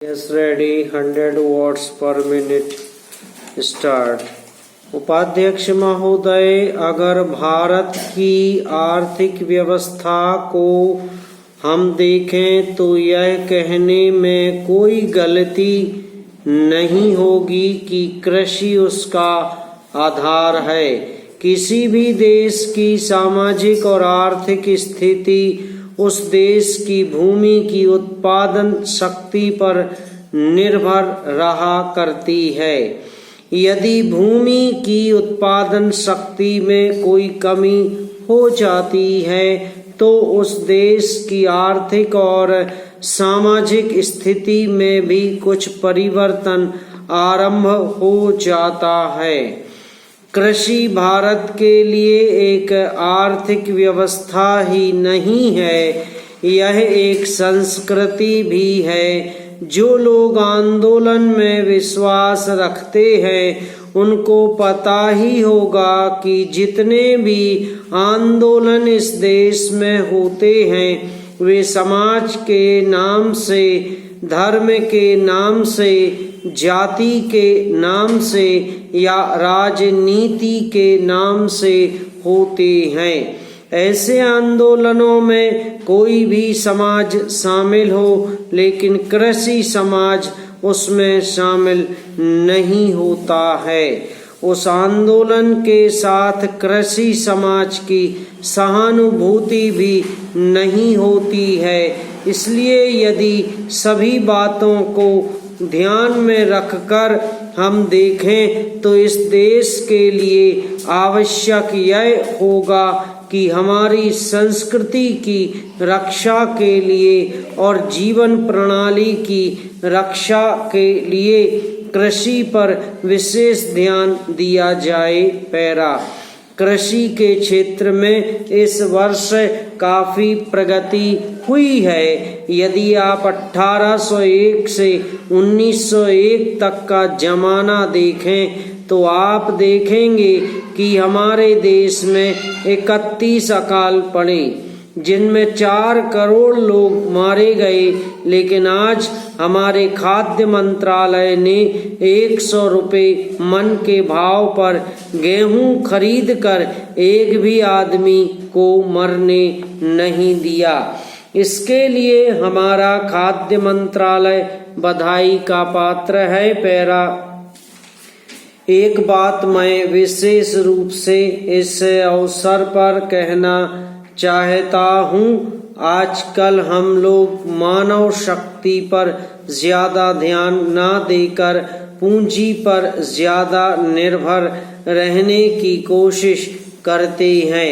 Yes, ready. 100 watts per minute. Start. उपाध्यक्ष महोदय, अगर भारत की आर्थिक व्यवस्था को हम देखें तो यह कहने में कोई गलती नहीं होगी कि कृषि उसका आधार है। किसी भी देश की सामाजिक और आर्थिक स्थिति उस देश की भूमि की उत्पादन शक्ति पर निर्भर रहा करती है। यदि भूमि की उत्पादन शक्ति में कोई कमी हो जाती है तो उस देश की आर्थिक और सामाजिक स्थिति में भी कुछ परिवर्तन आरंभ हो जाता है। कृषि भारत के लिए एक आर्थिक व्यवस्था ही नहीं है, यह एक संस्कृति भी है। जो लोग आंदोलन में विश्वास रखते हैं उनको पता ही होगा कि जितने भी आंदोलन इस देश में होते हैं वे समाज के नाम से, धर्म के नाम से, जाति के नाम से या राजनीति के नाम से होते हैं। ऐसे आंदोलनों में कोई भी समाज शामिल हो लेकिन कृषि समाज उसमें शामिल नहीं होता है। उस आंदोलन के साथ कृषि समाज की सहानुभूति भी नहीं होती है। इसलिए यदि सभी बातों को ध्यान में रखकर हम देखें तो इस देश के लिए आवश्यक यह होगा कि हमारी संस्कृति की रक्षा के लिए और जीवन प्रणाली की रक्षा के लिए कृषि पर विशेष ध्यान दिया जाए। पैरा कृषि के क्षेत्र में इस वर्ष काफी प्रगति हुई है। यदि आप 1801 से 1901 तक का जमाना देखें तो आप देखेंगे कि हमारे देश में 31 अकाल पड़े जिनमें 4 करोड़ लोग मारे गए, लेकिन आज हमारे खाद्य मंत्रालय ने 100 रुपये मन के भाव पर गेहूं खरीद कर एक भी आदमी को मरने नहीं दिया। इसके लिए हमारा खाद्य मंत्रालय बधाई का पात्र है। पैरा एक बात मैं विशेष रूप से इस अवसर पर कहना चाहता हूँ। आजकल हम लोग मानव शक्ति पर ज्यादा ध्यान न देकर पूंजी पर ज्यादा निर्भर रहने की कोशिश करते हैं।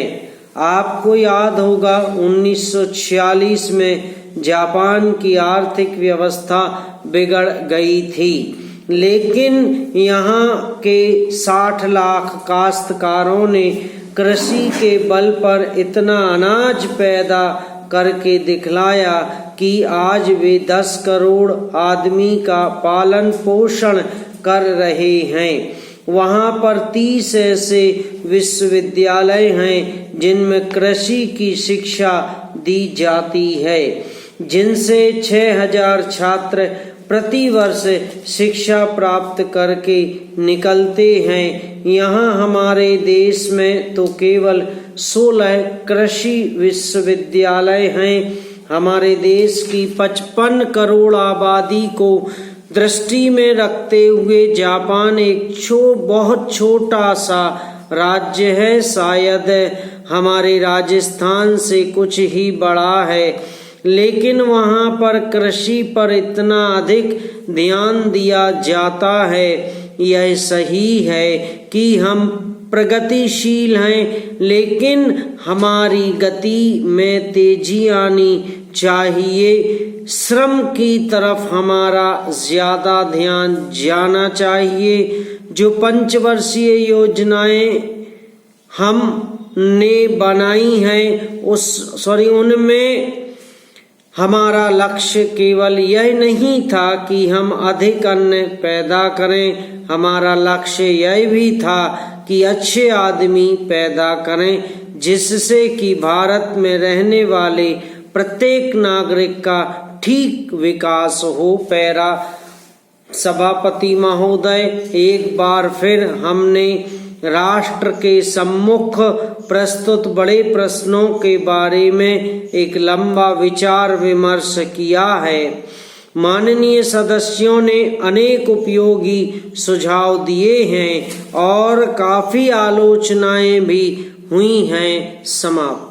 आपको याद होगा 1946 में जापान की आर्थिक व्यवस्था बिगड़ गई थी, लेकिन यहाँ के 60 लाख काश्तकारों ने कृषि के बल पर इतना अनाज पैदा करके दिखलाया कि आज वे 10 करोड़ आदमी का पालन पोषण कर रहे हैं। वहाँ पर 30 ऐसे विश्वविद्यालय हैं जिनमें कृषि की शिक्षा दी जाती है, जिनसे 6000 छात्र प्रति वर्ष शिक्षा प्राप्त करके निकलते हैं। यहाँ हमारे देश में तो केवल 16 कृषि विश्वविद्यालय हैं। हमारे देश की 55 करोड़ आबादी को दृष्टि में रखते हुए जापान एक बहुत छोटा सा राज्य है, शायद हमारे राजस्थान से कुछ ही बड़ा है, लेकिन वहाँ पर कृषि पर इतना अधिक ध्यान दिया जाता है। यह सही है कि हम प्रगतिशील हैं, लेकिन हमारी गति में तेजी आनी चाहिए। श्रम की तरफ हमारा ज्यादा ध्यान जाना चाहिए। जो पंचवर्षीय योजनाएं हमने बनाई हैं उनमें हमारा लक्ष्य केवल यह नहीं था कि हम अधिक अन्न पैदा करें, हमारा लक्ष्य यह भी था कि अच्छे आदमी पैदा करें, जिससे कि भारत में रहने वाले प्रत्येक नागरिक का ठीक विकास हो। पैरा सभापति महोदय, एक बार फिर हमने राष्ट्र के सम्मुख प्रस्तुत बड़े प्रश्नों के बारे में एक लंबा विचार विमर्श किया है। माननीय सदस्यों ने अनेक उपयोगी सुझाव दिए हैं और काफी आलोचनाएं भी हुई हैं। समाप्त।